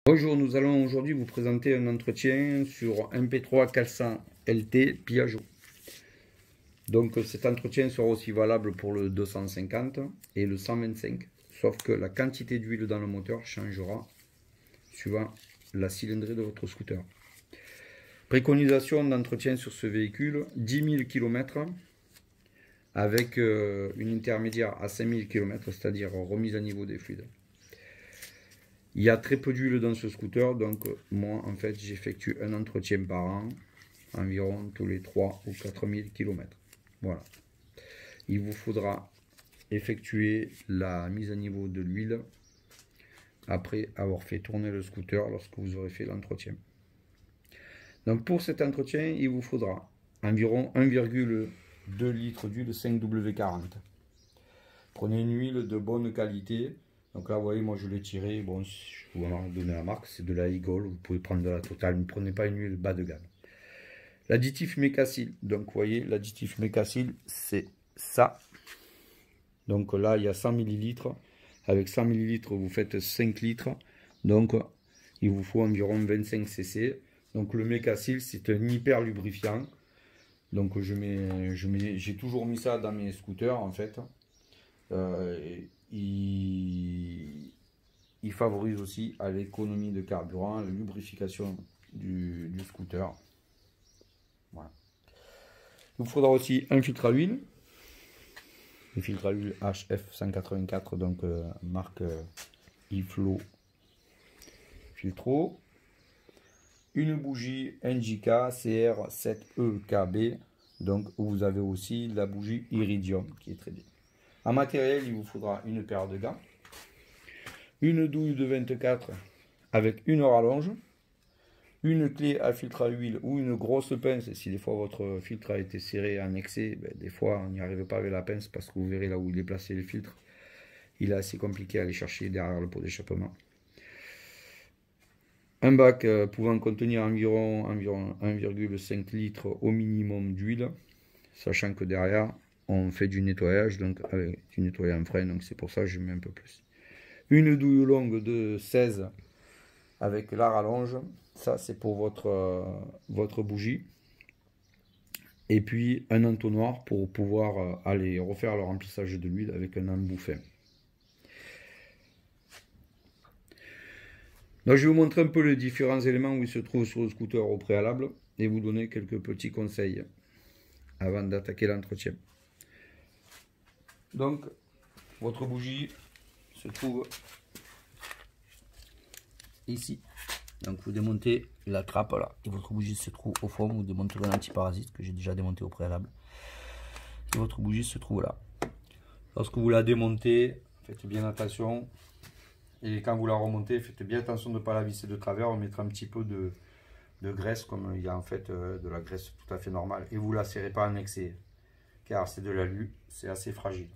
Bonjour, nous allons aujourd'hui vous présenter un entretien sur un P3 400 LT Piaggio. Donc cet entretien sera aussi valable pour le 250 et le 125, sauf que la quantité d'huile dans le moteur changera suivant la cylindrée de votre scooter. Préconisation d'entretien sur ce véhicule, 10 000 km avec une intermédiaire à 5 000 km, c'est-à-dire remise à niveau des fluides. Il y a très peu d'huile dans ce scooter, donc moi en fait j'effectue un entretien par an, environ tous les 3 ou 4 000 km. Voilà. Il vous faudra effectuer la mise à niveau de l'huile après avoir fait tourner le scooter lorsque vous aurez fait l'entretien. Donc pour cet entretien, il vous faudra environ 1,2 litre d'huile 5W40. Prenez une huile de bonne qualité. Donc là, vous voyez, moi je l'ai tiré. Bon, je vous en donner la marque, c'est de la Eagle. Vous pouvez prendre de la Total, ne prenez pas une huile bas de gamme. L'additif Mecacil. Donc, vous voyez, l'additif Mecacil, c'est ça. Donc là, il y a 100 ml. Avec 100 ml, vous faites 5 litres. Donc, il vous faut environ 25 cc. Donc, le Mecacil, c'est un hyper lubrifiant. Donc, j'ai toujours mis ça dans mes scooters, en fait. Il favorise aussi à l'économie de carburant, la lubrification du scooter. Voilà. Il vous faudra aussi un filtre à huile. Un filtre à huile HF184, donc marque Iflo Filtro. Une bougie NJK CR7EKB. Donc vous avez aussi la bougie Iridium qui est très bien. En matériel, il vous faudra une paire de gants, une douille de 24 avec une rallonge, une clé à filtre à huile ou une grosse pince. Si des fois votre filtre a été serré en excès, des fois on n'y arrive pas avec la pince parce que vous verrez là où il est placé le filtre, il est assez compliqué à aller chercher derrière le pot d'échappement. Un bac pouvant contenir environ 1,5 litre au minimum d'huile, sachant que derrière on fait du nettoyage, donc avec du nettoyage en frein, donc c'est pour ça que je mets un peu plus. Une douille longue de 16 avec la rallonge, ça c'est pour votre bougie. Et puis un entonnoir pour pouvoir aller refaire le remplissage de l'huile avec un embout fin. Donc je vais vous montrer un peu les différents éléments où ils se trouvent sur le scooter au préalable et vous donner quelques petits conseils avant d'attaquer l'entretien. Donc, votre bougie se trouve ici. Donc, vous démontez la trappe là. Et votre bougie se trouve au fond. Vous démonterez l'antiparasite que j'ai déjà démonté au préalable. Et votre bougie se trouve là. Lorsque vous la démontez, faites bien attention. Et quand vous la remontez, faites bien attention de ne pas la visser de travers. On mettra un petit peu de graisse, comme il y a en fait de la graisse tout à fait normale. Et vous ne la serrez pas en excès, car c'est de l'alu, c'est assez fragile.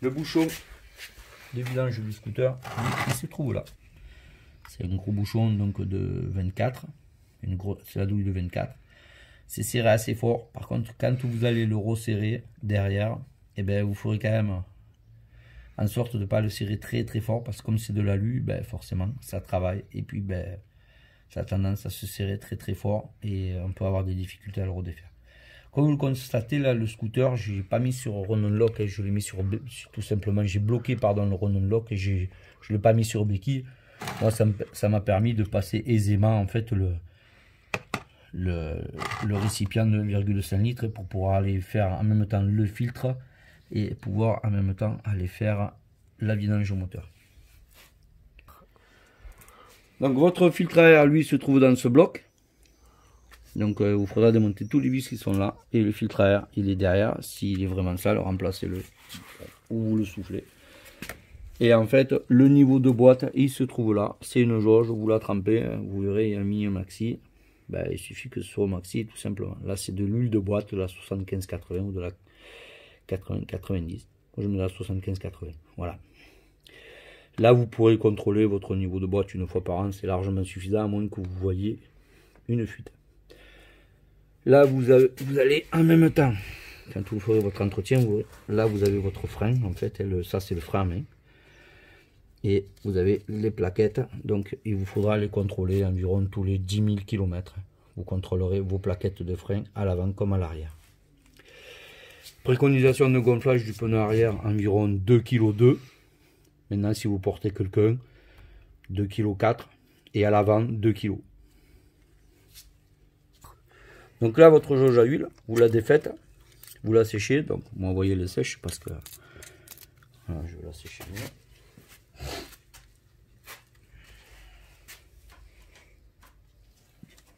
Le bouchon de vidange du scooter, il se trouve là. C'est un gros bouchon donc de 24. C'est la douille de 24. C'est serré assez fort. Par contre, quand vous allez le resserrer derrière, eh ben, vous ferez quand même en sorte de ne pas le serrer très très fort. Parce que comme c'est de l'alu, ben, forcément, ça travaille. Et puis, ben, ça a tendance à se serrer très très fort. Et on peut avoir des difficultés à le redéfaire. Comme vous le constatez, là, le scooter, je l'ai pas mis sur run lock, et je l'ai mis sur tout simplement, j'ai bloqué pardon, le run lock et je ne l'ai pas mis sur béquille. Moi, ça m'a permis de passer aisément en fait le récipient de 1,5 litre pour pouvoir aller faire en même temps le filtre et pouvoir en même temps aller faire la vidange au moteur. Donc votre filtre à air, lui, se trouve dans ce bloc. Donc il vous faudra démonter tous les vis qui sont là. Et le filtre à air, il est derrière. S'il est vraiment sale, remplacez-le. Ou vous le soufflez. Et en fait, le niveau de boîte, il se trouve là. C'est une jauge, vous la trempez. Vous verrez, il y a mis un maxi. Ben, il suffit que ce soit au maxi, tout simplement. Là, c'est de l'huile de boîte, de la 75-80 ou de la 80-90. Moi, je mets la 75-80. Voilà. Là, vous pourrez contrôler votre niveau de boîte une fois par an. C'est largement suffisant, à moins que vous voyez une fuite. Là, vous allez en même temps, quand vous ferez votre entretien, là, vous avez votre frein. En fait, ça, c'est le frein à main. Et vous avez les plaquettes, donc il vous faudra les contrôler environ tous les 10 000 km. Vous contrôlerez vos plaquettes de frein à l'avant comme à l'arrière. Préconisation de gonflage du pneu arrière environ 2,2 kg. Maintenant, si vous portez quelqu'un, 2,4 kg et à l'avant 2 kg. Donc là, votre jauge à huile, vous la défaites, vous la séchez. Donc, moi, vous voyez, le sèche parce que voilà, je vais la sécher mieux.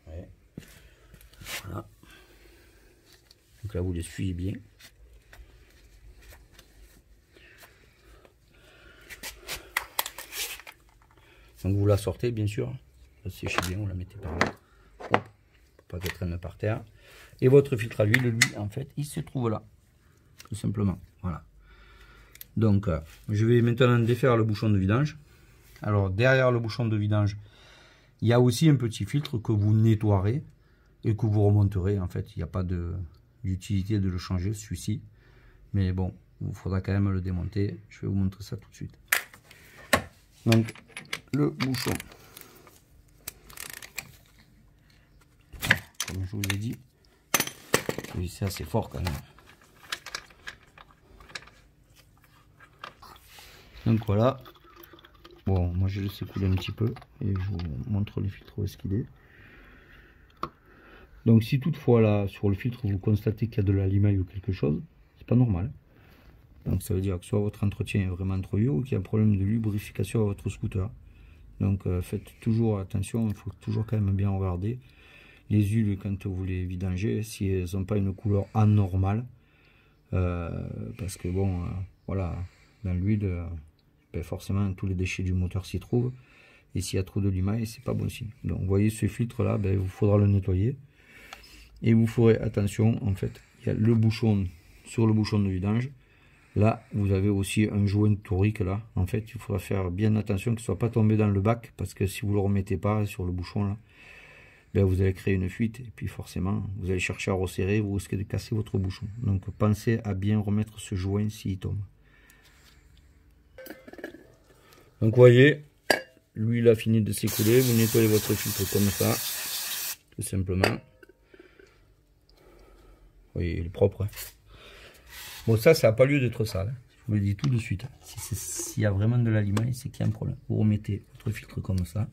Ouais. Voilà. Donc là, vous les suivez bien. Donc vous la sortez, bien sûr. La séchez bien, vous la mettez par là. Hop, pour pas qu'elle traîne par terre. Et votre filtre à huile, lui, en fait, il se trouve là. Tout simplement. Voilà. Donc, je vais maintenant défaire le bouchon de vidange. Alors, derrière le bouchon de vidange, il y a aussi un petit filtre que vous nettoierez et que vous remonterez. En fait, il n'y a pas d'utilité de le changer, celui-ci. Mais bon, il faudra quand même le démonter. Je vais vous montrer ça tout de suite. Donc, le bouchon. Comme je vous ai dit, c'est assez fort quand même. Donc voilà. Bon, moi je laisse couler un petit peu et je vous montre le filtre où est-ce qu'il est. Donc si toutefois là sur le filtre vous constatez qu'il y a de la limaille ou quelque chose, c'est pas normal. Donc ça veut dire que soit votre entretien est vraiment trop vieux ou qu'il y a un problème de lubrification à votre scooter. Donc faites toujours attention, il faut toujours quand même bien regarder les huiles quand vous les vidangez, si elles n'ont pas une couleur anormale. Parce que bon, voilà, dans l'huile, ben forcément tous les déchets du moteur s'y trouvent. Et s'il y a trop de limaille, c'est pas bon signe. Donc vous voyez ce filtre là, ben, il faudra le nettoyer. Et vous ferez attention, en fait, il y a le bouchon, sur le bouchon de vidange. Là, vous avez aussi un joint torique là. En fait, il faudra faire bien attention qu'il ne soit pas tombé dans le bac. Parce que si vous ne le remettez pas sur le bouchon là, ben vous allez créer une fuite. Et puis forcément, vous allez chercher à resserrer, vous risquez de casser votre bouchon. Donc pensez à bien remettre ce joint s'il tombe. Donc vous voyez, l'huile a fini de s'écouler. Vous nettoyez votre filtre comme ça. Tout simplement. Vous voyez, il est propre. Hein. Bon, ça n'a pas lieu d'être sale. Je vous le dis tout de suite. S'il y a vraiment de la limaille, c'est qu'il y a un problème. Vous remettez votre filtre comme ça.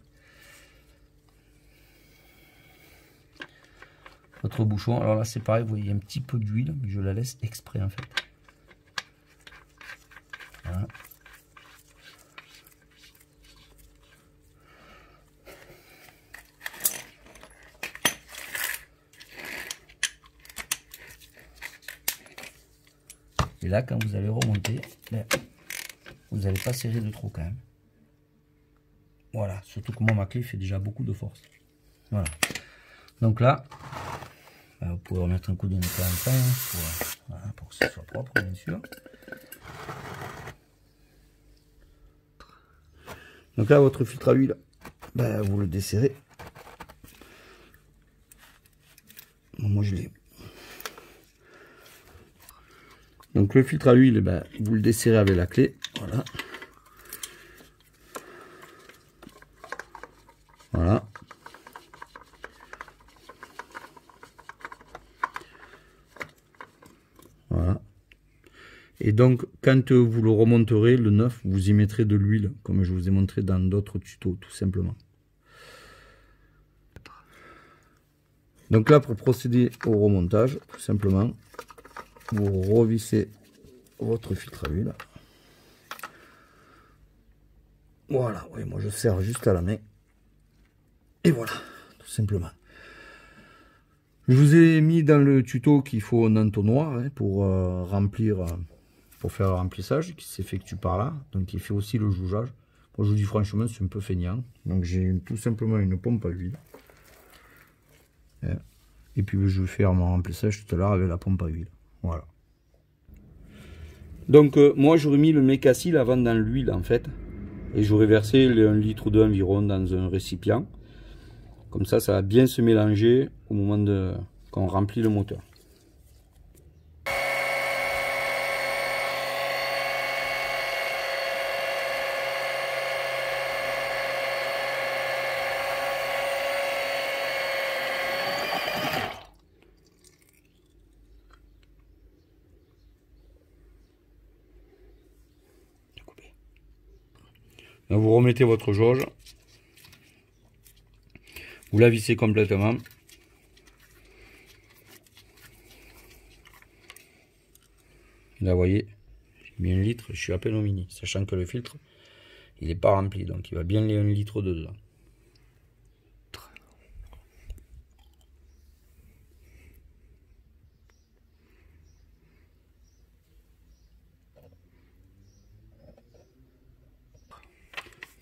Votre bouchon. Alors là, c'est pareil. Vous voyez, il y a un petit peu d'huile. Mais je la laisse exprès, en fait. Voilà. Et là, quand vous allez remonter, ben, vous n'allez pas serrer de trop quand même. Voilà, surtout que moi, ma clé fait déjà beaucoup de force. Voilà. Donc là, ben, vous pouvez remettre un coup de nettoyant pour que ce soit propre, bien sûr. Donc là, votre filtre à huile, ben, vous le desserrez. Bon, moi, je l'ai. Donc le filtre à huile, ben, vous le desserrez avec la clé. Voilà. Voilà. Voilà. Et donc, quand vous le remonterez, le neuf, vous y mettrez de l'huile, comme je vous ai montré dans d'autres tutos, tout simplement. Donc là, pour procéder au remontage, tout simplement, vous revissez votre filtre à huile. Voilà, oui, moi je serre juste à la main. Et voilà, tout simplement. Je vous ai mis dans le tuto qu'il faut un entonnoir hein, pour remplir, pour faire le remplissage qui s'effectue par là. Donc il fait aussi le jouage. Moi je vous dis franchement, c'est un peu feignant. Donc j'ai tout simplement une pompe à huile. Et puis je vais faire mon remplissage tout à l'heure avec la pompe à huile. Voilà. Donc moi j'aurais mis le mécacil avant dans l'huile en fait. Et j'aurais versé 1 litre d'eau environ dans un récipient. Comme ça, ça va bien se mélanger au moment qu'on remplit le moteur. Donc vous remettez votre jauge. Vous la vissez complètement. Là, vous voyez, j'ai mis 1 litre, je suis à peine au mini, sachant que le filtre, il n'est pas rempli, donc il va bien les 1 litre dedans.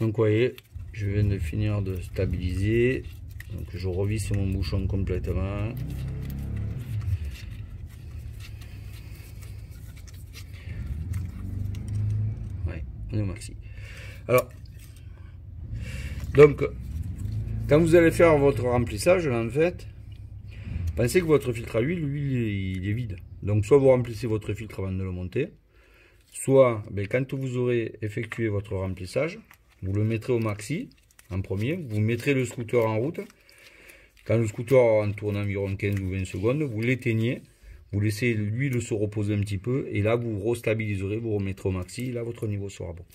Donc, vous voyez, je viens de finir de stabiliser. Donc, je revisse mon bouchon complètement. Ouais, on est au maxi. Alors, donc, quand vous allez faire votre remplissage, là, en fait, pensez que votre filtre à huile, lui, il est vide. Donc, soit vous remplissez votre filtre avant de le monter, soit, ben, quand vous aurez effectué votre remplissage, vous le mettrez au maxi en premier, vous mettrez le scooter en route. Quand le scooter en tourne environ 15 ou 20 secondes, vous l'éteignez, vous laissez l'huile se reposer un petit peu, et là vous restabiliserez, vous remettrez au maxi, et là votre niveau sera bon.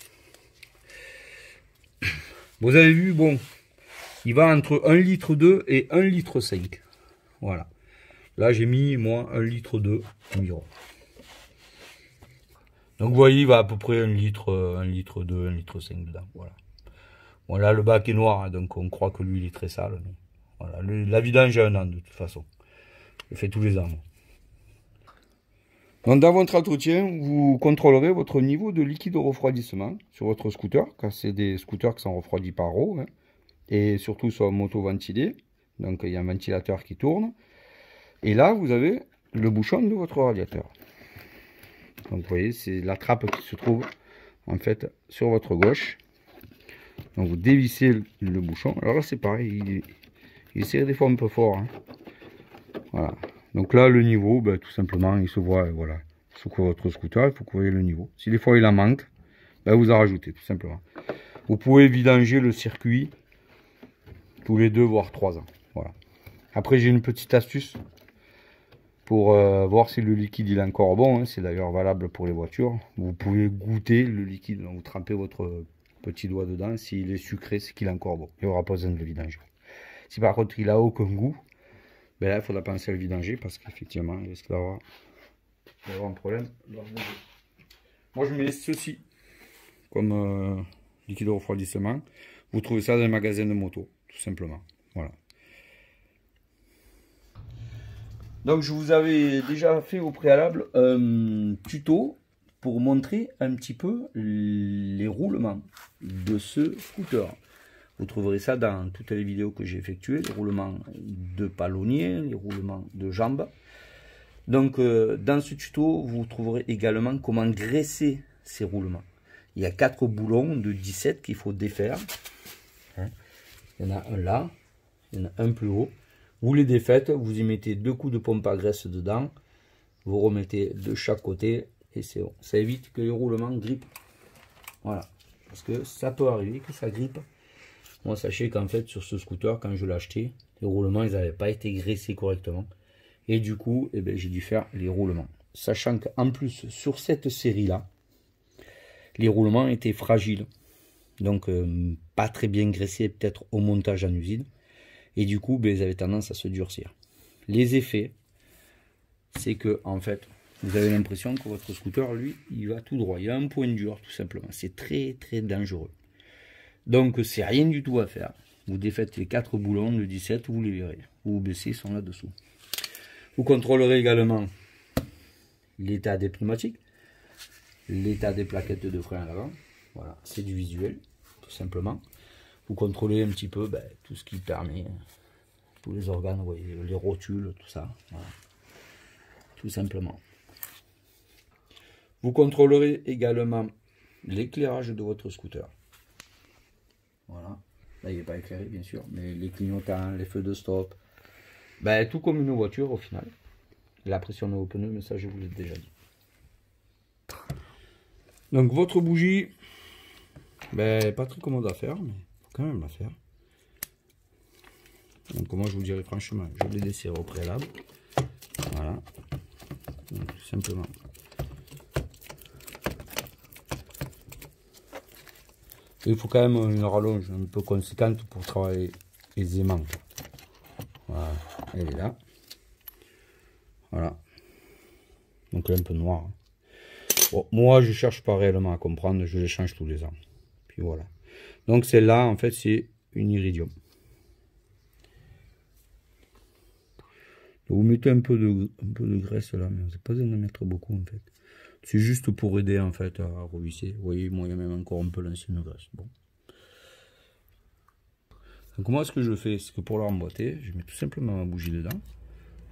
Vous avez vu, bon, il va entre 1,2 litre et 1,5 litre. Voilà. Là j'ai mis, moi, 1,2 litre environ. Donc vous voyez, il va à peu près 1 litre, 1,2 litre, 1,5 litre dedans. Voilà. Bon, là le bac est noir, hein, donc on croit que l'huile est très sale. Mais voilà, la vidange a 1 an de toute façon. Je fais tous les ans. Donc dans votre entretien, vous contrôlerez votre niveau de liquide de refroidissement sur votre scooter, car c'est des scooters qui sont refroidis par eau, hein, et surtout sont moto-ventilés. Donc il y a un ventilateur qui tourne. Et là, vous avez le bouchon de votre radiateur. Donc vous voyez, c'est la trappe qui se trouve en fait sur votre gauche. Donc vous dévissez le bouchon. Alors là c'est pareil, il est serré des fois un peu fort. Hein. Voilà. Donc là le niveau, ben, tout simplement, il se voit, voilà, sur votre scooter, il faut que vous voyez le niveau. Si des fois il en manque, ben, vous en rajoutez tout simplement. Vous pouvez vidanger le circuit tous les 2 voire 3 ans. Voilà. Après j'ai une petite astuce pour voir si le liquide il est encore bon, hein. C'est d'ailleurs valable pour les voitures. Vous pouvez goûter le liquide, donc vous trempez votre petit doigt dedans, s'il est sucré, c'est qu'il est encore bon, il n'y aura pas besoin de le vidanger. Si par contre il a aucun goût, ben là il faudra penser à le vidanger, parce qu'effectivement il risque d'avoir un problème. Moi je mets ceci comme liquide de refroidissement. Vous trouvez ça dans les magasins de moto, tout simplement. Voilà. Donc je vous avais déjà fait au préalable un tuto pour montrer un petit peu les roulements de ce scooter. Vous trouverez ça dans toutes les vidéos que j'ai effectuées, les roulements de palonnier, les roulements de jambes. Donc dans ce tuto, vous trouverez également comment graisser ces roulements. Il y a 4 boulons de 17 qu'il faut défaire. Il y en a un là, il y en a un plus haut. Vous les défaites, vous y mettez 2 coups de pompe à graisse dedans. Vous remettez de chaque côté et c'est bon. Ça évite que les roulements grippent. Voilà. Parce que ça peut arriver que ça grippe. Moi, sachez qu'en fait, sur ce scooter, quand je l'ai acheté, les roulements, ils n'avaient pas été graissés correctement. Et du coup, eh ben, j'ai dû faire les roulements. Sachant qu'en plus, sur cette série-là, les roulements étaient fragiles. Donc, pas très bien graissés, peut-être au montage en usine. Et du coup, ben, ils avaient tendance à se durcir. Les effets, c'est que, en fait, vous avez l'impression que votre scooter, lui, il va tout droit. Il a un point dur, tout simplement. C'est très, très dangereux. Donc, c'est rien du tout à faire. Vous défaites les 4 boulons de 17, vous les verrez. Vous baissez, ils sont là-dessous. Vous contrôlerez également l'état des pneumatiques, l'état des plaquettes de frein à l'avant. Voilà, c'est du visuel, tout simplement. Vous contrôlez un petit peu tout ce qui permet, tous les organes, vous voyez, les rotules, tout ça. Voilà. Tout simplement. Vous contrôlerez également l'éclairage de votre scooter. Voilà. Là, il n'est pas éclairé, bien sûr, mais les clignotants, les feux de stop, tout comme une voiture au final. La pression de vos pneus, mais ça, je vous l'ai déjà dit. Donc, votre bougie, pas très commode à faire, mais il faut quand même la faire. Donc, moi, je vous dirais franchement, je l'ai desserré au préalable. Voilà. Donc, tout simplement. il faut quand même une rallonge un peu conséquente pour travailler aisément. Voilà, elle est là. Voilà. Donc elle est un peu noire. Bon, moi je cherche pas réellement à comprendre, je les change tous les ans. Puis voilà. Donc celle-là, en fait, c'est une iridium. Donc, vous mettez un peu de graisse là, mais vous n'avez pas besoin de mettre beaucoup en fait. C'est juste pour aider en fait à revisser. Vous voyez, moi il y a même encore un peu l'ancienne graisse. Bon. Donc moi ce que je fais, c'est que pour la remboîter, je mets tout simplement ma bougie dedans.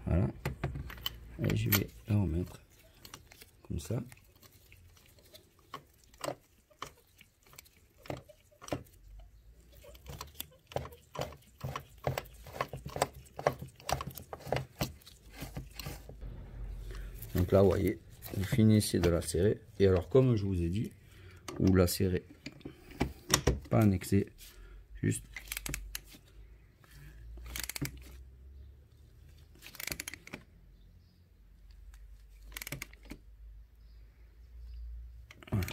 Voilà. Et je vais la remettre comme ça. Donc là, vous voyez, vous finissez de la serrer. Et alors, comme je vous ai dit, vous la serrez pas en excès, juste. Voilà.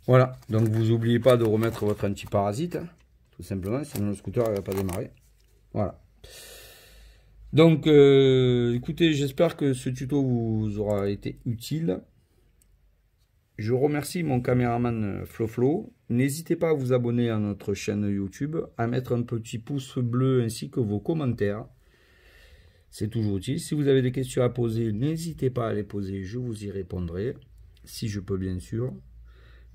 Voilà, donc vous n'oubliez pas de remettre votre antiparasite, tout simplement, sinon le scooter ne va pas démarrer. Voilà. Donc, écoutez, j'espère que ce tuto vous aura été utile. Je remercie mon caméraman FloFlo. N'hésitez pas à vous abonner à notre chaîne YouTube, à mettre un petit pouce bleu ainsi que vos commentaires. C'est toujours utile. Si vous avez des questions à poser, n'hésitez pas à les poser, je vous y répondrai, si je peux bien sûr.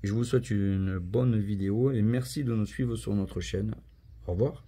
Je vous souhaite une bonne vidéo et merci de nous suivre sur notre chaîne. Au revoir.